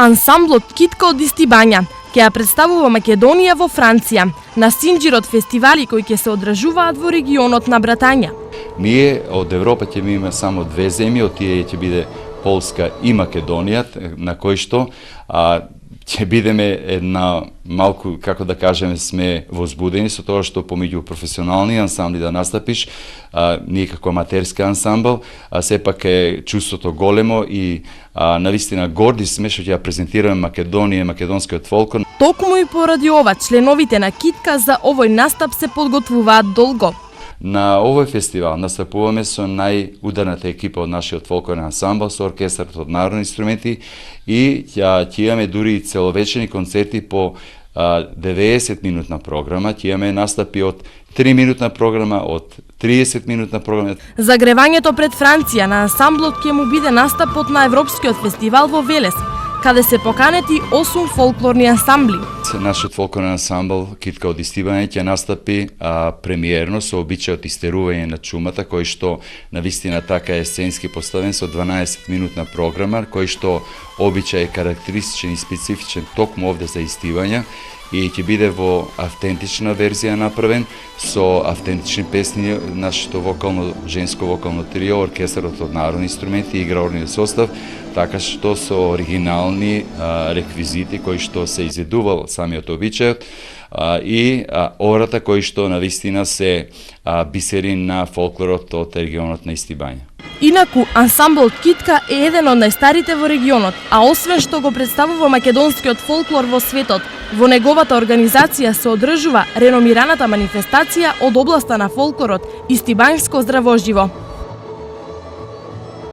Ансамблот Китка од Истибања ќе ја представува Македонија во Франција на Синџир од фестивали кои ќе се одржуваат во регионот на Братања. Ние од Европа ќе имаме само две земји, од тие ќе биде Полска и Македонија, на кои што ќе бидеме една малку, како да кажеме, сме возбудени со тоа што помеѓу професионални ансамбли да настапиш, ние како аматерски ансамбл, сепак е чувството големо и навистина горди сме што ќе ја презентираме Македонија, македонскиот фолклор. Токму и поради ова, членовите на Китка за овој настап се подготвуваат долго. На овој фестивал настапуваме со најударната екипа од нашиот фолклорен ансамбл, со оркестарот од народни инструменти и ќе имаме дури и целовечерни концерти по 90-минутна програма, ќе имаме настапи од 3-минутна програма, од 30-минутна програма. Загревањето пред Франција на ансамблот ќе му биде настапот на Европскиот фестивал во Велес, каде се поканети 8 фолклорни ансамбли. Нашиот фолклорен ансамбл Китка од Истибања ќе настапи премиерно со обичајот истерување на чумата, кој што навистина така е сценски поставен со 12-минутна програма, кој што обичај е карактеристичен и специфичен токму овде за Истибања и ќе биде во автентична верзија направен со автентични песни, нашето женско вокално трио, оркестарот од народни инструменти и игралниот состав, така што со оригинални реквизити кои што се изведувал самиот обичајот и ората кои што навистина се бисери на фолклорот од регионот на Истибања. Инаку, ансамблот Китка е еден од најстарите во регионот, а освен што го представува македонскиот фолклор во светот, во неговата организација се одржува реномираната манифестација од областа на фолклорот Истибањско здравоживо.